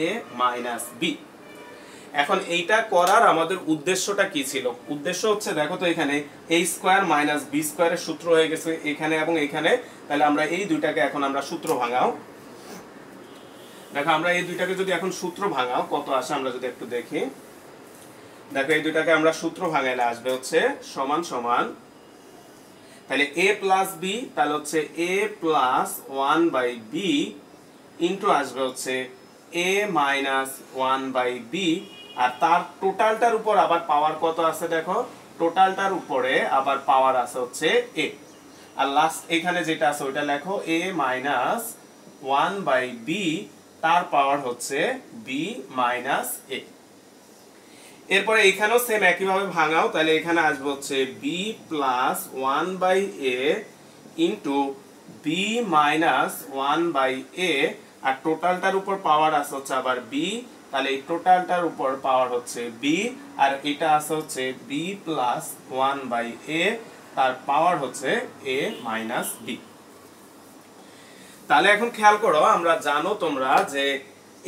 a মাইনাস b। এখন এইটা করার আমাদের উদ্দেশ্যটা কি ছিল, উদ্দেশ্য হচ্ছে দেখো তো এখানে a স্কয়ার মাইনাস b স্কয়ারের সূত্র হয়ে গেছে এখানে এবং এখানে, তাহলে আমরা এই দুইটাকে এখন আমরা সূত্র ভাঙাও। দেখো আমরা এই দুইটাকে যদি এখন সূত্র ভাঙাও কত আসে আমরা যদি একটু দেখি, দেখো এই দুইটাকে আমরা সূত্র ভাঙাইলে আসবে হচ্ছে সমান সমান, তাহলে a প্লাস b তাহলে হচ্ছে a প্লাস 1/b ইন্টু আসবে হচ্ছে a মাইনাস 1/b, আর তার টোটালটার উপর আবার পাওয়ার কত আছে দেখো, টোটালটার উপরে আবার পাওয়ার আছে হচ্ছে a, আর লাস্ট এখানে যেটা আছে ওটা লেখো a মাইনাস 1/b তার পাওয়ার হচ্ছে b মাইনাস a। এরপরে এখানেও সেম একইভাবে ভাঙাও, তাহলে এখানে আসবে হচ্ছে b plus 1/a into b minus 1/a, আর টোটালটার উপর পাওয়ার আছে হচ্ছে আবার বি, তাহলে এই টোটালটার উপর পাওয়ার হচ্ছে বি, আর এটা আছে হচ্ছে বি প্লাস 1/a, তার পাওয়ার হচ্ছে a মাইনাস বি। তাহলে এখন খেয়াল করো, আমরা জানো তোমরা যে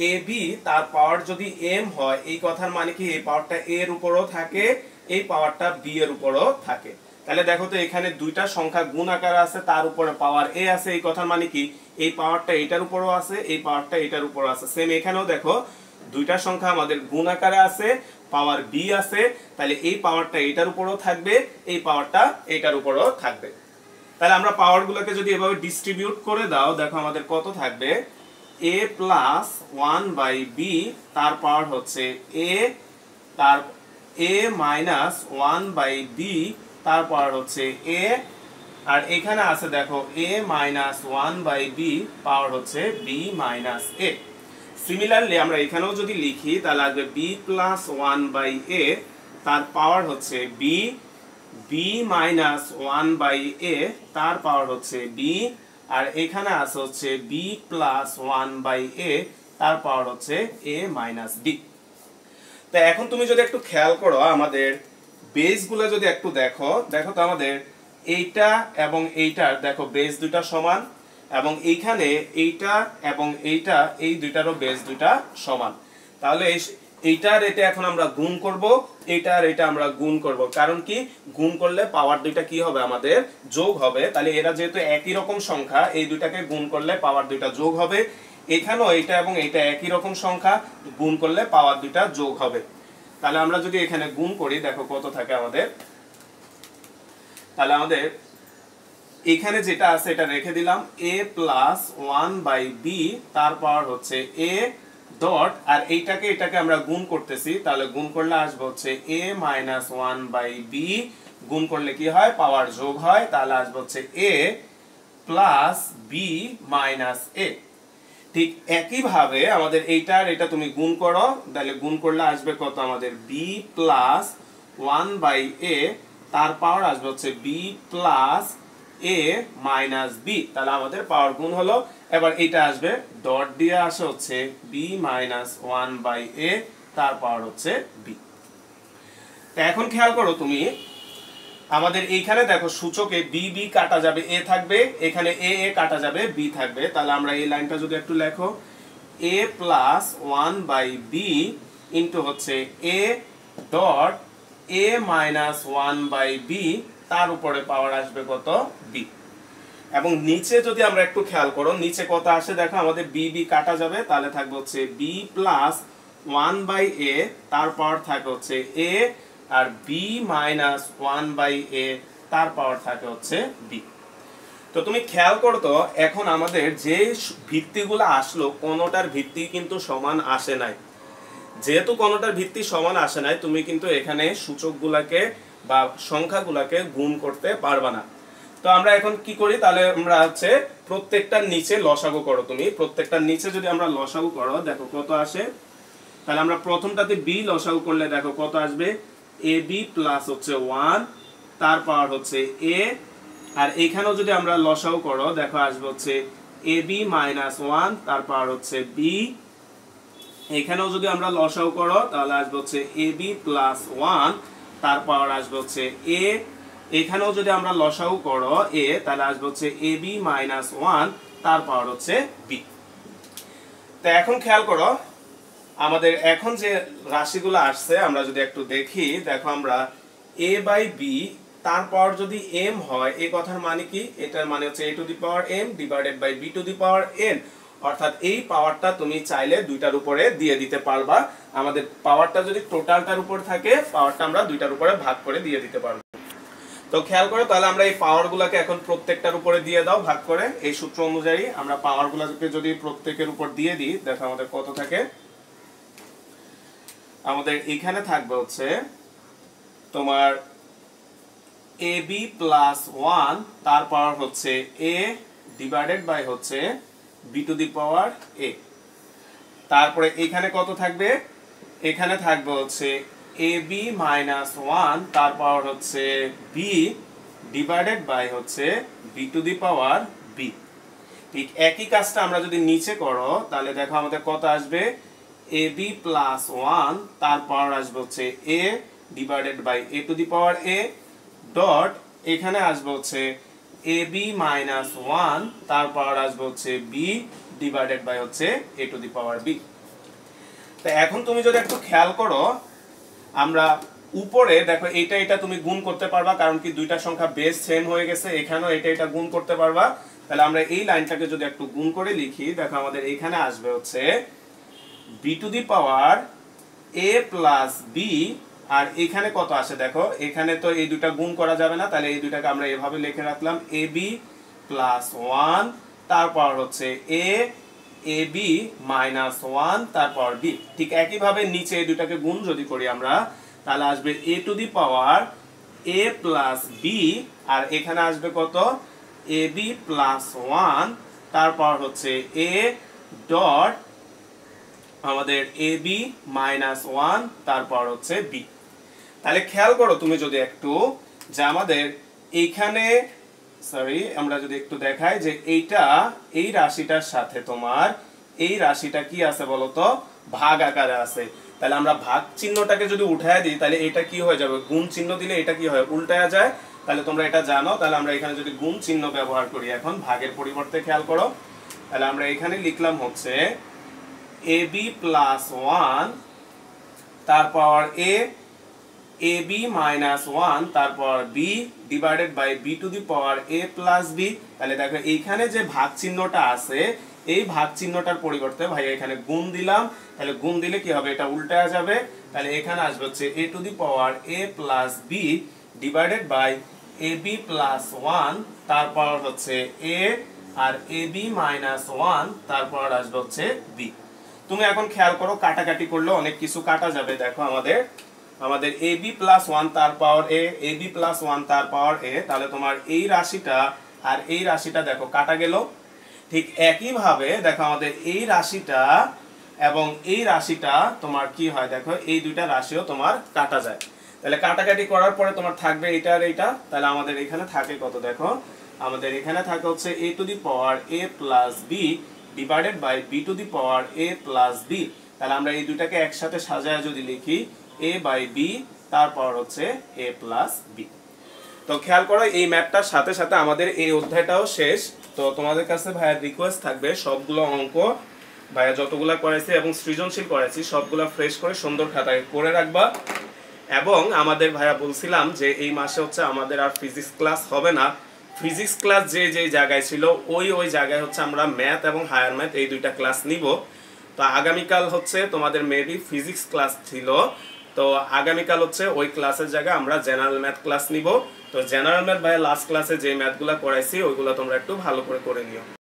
এ বি তার পাওয়ার যদি এম হয়, এই কথার মানে কি এই পাওয়ারটা এ এর উপরও থাকে, এই পাওয়ারটা বি এর উপরও থাকে। তাহলে দেখো তো এখানে দুইটা সংখ্যা গুণ আকারে আছে, তার উপরে পাওয়ার এ আছে, এই কথার মানে কি এই পাওয়ারটা এটার উপরও আছে, এই পাওয়ারটা এটার উপরও আছে। সেম এখানেও দেখো দুইটা সংখ্যা আমাদের গুণ আকারে আছে, পাওয়ার বি আছে, তাহলে এই পাওয়ারটা এটার উপরও থাকবে, এই পাওয়ারটা এটার উপরও থাকবে। তাহলে আমরা পাওয়ারগুলোকে যদি এভাবে ডিস্ট্রিবিউট করে দাও, দেখো আমাদের কত থাকবে, a প্লাস 1/b, তার পাওয়ার হচ্ছে a, তার a মাইনাস 1/b, তার পাওয়ার হচ্ছে a, আর এখানে আছে দেখো a মাইনাস 1/b, পাওয়ার হচ্ছে b মাইনাস a। সিমিলারলি আমরা এখানেও যদি লিখি তাহলে আসবে b প্লাস 1/a, তার পাওয়ার হচ্ছে b, b মাইনাস 1/a, তার পাওয়ার হচ্ছে b, আর এখানে আছে হচ্ছে b প্লাস 1/a, তার পাওয়ার হচ্ছে a মাইনাস b। তো এখন তুমি যদি একটু খেয়াল করো, আমাদের বেসগুলো যদি একটু দেখো, দেখো তো আমাদের এইটা এবং এইটার দেখো বেস দুইটা সমান, এবং এইখানে এইটা এবং এইটা, এই দুইটারও বেস দুইটা সমান। তাহলে এইটার এটা এখন আমরা গুণ করব, এইটার এটা আমরা গুণ করব, কারণ কি গুণ করলে পাওয়ার দুইটা কি হবে আমাদের যোগ হবে। তাহলে এরা যেহেতু একই রকম সংখ্যা, এই দুইটাকে গুণ করলে পাওয়ার দুইটা যোগ হবে। এখানেও এইটা এবং এইটা একই রকম সংখ্যা, গুণ করলে পাওয়ার দুইটা যোগ হবে। তাহলে আমরা যদি এখানে গুণ করি, দেখো কত থাকে আমাদের, তাহলে আমাদের এখানে যেটা আছে এটা রেখে দিলাম, a প্লাস 1/b, তার পাওয়ার হচ্ছে a ডট, আর এইটাকে এটাকে আমরা গুণ করতেছি, তাহলে গুণ করলে আসবে হচ্ছে a মাইনাস 1/b, গুণ করলে কি হয় পাওয়ার যোগ হয়, তাহলে আসবে হচ্ছে a plus b minus a। ঠিক একইভাবে আমাদের এইটার এটা তুমি গুণ করো, তাহলে গুণ করলে আসবে কত আমাদের b প্লাস 1/a, তার পাওয়ার আসবে হচ্ছে b plus a minus b, তাহলে আমাদের পাওয়ার গুণ হলো। এবার এটা আসবে ডট দিয়ে আসে হচ্ছে b মাইনাস 1/a, তার পাওয়ার হচ্ছে b। তো এখন খেয়াল করো তুমি, আমাদের এইখানে দেখো সূচকে বি বি কাটা যাবে, এ থাকবে, এখানে এ এ কাটা যাবে, বি থাকবে। তাহলে আমরা এই লাইনটা যদি একটু লেখো, a প্লাস 1/b ইন্টু হচ্ছে a dot a minus 1/b, তার উপরে পাওয়ার আসবে কত b। এবং নিচে যদি আমরা একটু খেয়াল করো, নিচে কত আসে দেখো, আমাদের বি বি কাটা যাবে, তাহলে থাকবে হচ্ছে b প্লাস 1/a, তার পাওয়ার থাকে হচ্ছে a, R b minus 1/a, তার পাওয়ার থাকে হচ্ছে b। তো তুমি খেয়াল করো তো, এখন আমাদের যে ভিত্তিগুলো আসলো কোনোটার ভিত্তি কিন্তু সমান আসে নাই। যেহেতু কোনোটার ভিত্তি সমান আসে নাই, তুমি কিন্তু এখানে সূচকগুলোকে বা সংখ্যাগুলোকে গুণ করতে পারবা না। তো আমরা এখন কি করি, তাহলে আমরা হচ্ছে প্রত্যেকটার নিচে লসাগু করো। তুমি প্রত্যেকটার নিচে যদি আমরা লসাগু করো, দেখো কত আসে। তাহলে আমরা প্রথমটাতে b লসাগু করলে দেখো কত আসবে, ab প্লাস হচ্ছে 1, তার পাওয়ার হচ্ছে a, আর এখানেও যদি আমরা লসাগু করো, দেখো আসবে হচ্ছে ab মাইনাস 1, তার পাওয়ার হচ্ছে b। এখানেও যদি আমরা লসাগু করো, তাহলে আসবে হচ্ছে ab প্লাস 1, তার পাওয়ার আসবে হচ্ছে a। এখানেও যদি আমরা লসাগু করো a, তাহলে আসবে হচ্ছে ab মাইনাস 1, তার পাওয়ার হচ্ছে b। তো এখন খেয়াল করো, আমাদের এখন যে রাশিগুলো আসছে আমরা যদি একটু দেখি, দেখো আমরা a বাই b তার পাওয়ার যদি m হয়, এই কথার মানে কি, এটার মানে হচ্ছে a to the power m divided by b to the power n, অর্থাৎ এই পাওয়ারটা তুমি চাইলে দুইটার উপরে দিয়ে দিতে পারবা। আমাদের পাওয়ারটা যদি টোটালটার উপর থাকে, পাওয়ারটা আমরা দুইটার উপরে ভাগ করে দিয়ে দিতে পারবো। তো খেয়াল করো, তাহলে আমরা এই পাওয়ারগুলোকে এখন প্রত্যেকটার উপরে দিয়ে দাও ভাগ করে। এই সূত্র অনুযায়ী আমরা পাওয়ারগুলোকে যদি প্রত্যেকের উপর দিয়ে দিই, দেখো আমাদের কত থাকে, আমাদের এখানে থাকবে হচ্ছে তোমার ab প্লাস 1, তার পাওয়ার হচ্ছে a ডিভাইডেড বাই হচ্ছে b to the power a। তারপরে এখানে কত থাকবে, এখানে থাকবে হচ্ছে এ বি মাইনাস ওয়ান তার পাওয়ার হচ্ছে বি ডিভাইডেড বাই হচ্ছে b to the power b. ঠিক একই কাজটা আমরা যদি নিচে করো তাহলে দেখো আমাদের কত আসবে, এ বি প্লাস ওয়ান তার পাওয়ার আসবে হচ্ছে a divided by a to the power a dot এখানে আসবে হচ্ছে এ বি মাইনাস ওয়ান তার পাওয়ার আসবে হচ্ছে বি ডিভাইডেড বাই হচ্ছে a to the power B. তো এখন তুমি যদি একটু খেয়াল করো, আমরা উপরে দেখো এটা তুমি গুণ করতে পারবা, কারণ কি দুইটা সংখ্যা বেস সেম হয়ে গেছে, এখানেও এটা গুণ করতে পারবা। তাহলে আমরা এই লাইনটাকে যদি একটু গুণ করে লিখি, দেখো আমাদের এখানে আসবে হচ্ছে b to the power a plus b, আর এখানে কত আসে দেখো, এখানে তো এই দুটা গুণ করা যাবে না, তাহলে এই দুটাকে আমরা এভাবে লিখে রাখলাম এ বি প্লাস ওয়ান তার পাওয়ার হচ্ছে এ বি মাইনাস ওয়ান তার পাওয়ার বি। ঠিক একইভাবে নিচে এই দুটাকে গুণ যদি করি আমরা, তাহলে আসবে a to the power a plus b, আর এখানে আসবে কত, এ বি প্লাস ওয়ান তার পাওয়ার হচ্ছে এ ডট আমাদের এ বি মাইনাস ওয়ান তার পাওয়ার হচ্ছে বি। তাহলে খেয়াল করো তুমি যদি একটু, যে আমাদের এইখানে আমরা যদি একটু দেখাই যে এইটা এই রাশিটার সাথে তোমার এই রাশিটা কি আছে বলতো, ভাগ আকারে আছে। তাহলে আমরা ভাগ চিহ্নটাকে যদি উঠায় দিই তাহলে এটা কি হয়ে যাবে, গুণ চিহ্ন দিলে এটা কি হয়, উল্টায়া যায়। তাহলে তোমরা এটা জানো, তাহলে আমরা এখানে যদি গুণ চিহ্ন ব্যবহার করি এখন ভাগের পরিবর্তে, খেয়াল করো, তাহলে আমরা এখানে লিখলাম হচ্ছে এ বি প্লাস ওয়ান তার power a b minus one তার power b divided by b to the power a plus b. তাহলে দেখো এইখানে যে ভাগ চিহ্নটা আছে, এই ভাগ চিহ্নটার পরিবর্তে ভাই এখানে গুণ দিলাম, তাহলে গুণ দিলে কি হবে, এটা উল্টায়া যাবে। তাহলে এখানে আসবে হচ্ছে a to the power a plus b divided by a b plus one তার পাওয়ার হচ্ছে এ, আর এ বি মাইনাস ওয়ান তার পাওয়ার আসবে হচ্ছে বি। তুমি এখন খেয়াল করো, কাটাকাটি করলে অনেক কিছু কাটা যাবে। দেখো আমাদের এ বি প্লাস ওয়ান তার power a b plus one তার পাওয়ার এ, তাহলে তোমার এই রাশিটা আর এই রাশিটা দেখো কাটা গেল। ঠিক একইভাবে দেখো আমাদের এই রাশিটা এবং এই রাশিটা তোমার কি হয়, দেখো এই দুইটা রাশিও তোমার কাটা যায়। তাহলে কাটাকাটি করার পরে তোমার থাকবে এটা আর এইটা, তাহলে আমাদের এখানে থাকে কত, দেখো আমাদের এখানে থাকে হচ্ছে a to the power a plus b divided by b to the power a plus b. তাহলে আমরা এই দুইটাকে একসাথে সাজায় যদি লিখি এ বাই বি তার পাওয়ার হচ্ছে এ প্লাস বি। তো খেয়াল করো এই ম্যাথটার সাথে সাথে আমাদের এই অধ্যায়টাও শেষ। তো তোমাদের কাছে ভাইয়ের রিকোয়েস্ট থাকবে, সবগুলো অঙ্ক ভাইয়া যতগুলো করেছি এবং সৃজনশীল করেছি সবগুলো ফ্রেশ করে সুন্দর খাতায় করে রাখবা। এবং আমাদের ভাইয়া বলছিলাম যে এই মাসে হচ্ছে আমাদের আর ফিজিক্স ক্লাস হবে না, ফিজিক্স ক্লাস যে জায়গায় ছিল ওই জায়গায় হচ্ছে আমরা ম্যাথ এবং হায়ার ম্যাথ এই দুইটা ক্লাস নিব। তো আগামীকাল হচ্ছে তোমাদের মেবি ফিজিক্স ক্লাস ছিল, তো আগামীকাল হচ্ছে ওই ক্লাসের জায়গায় আমরা জেনারেল ম্যাথ ক্লাস নিব। তো জেনারেল ম্যাথ ভাইয়া লাস্ট ক্লাসে যে ম্যাথগুলো করাইছি ওইগুলো তোমরা একটু ভালো করে নিও।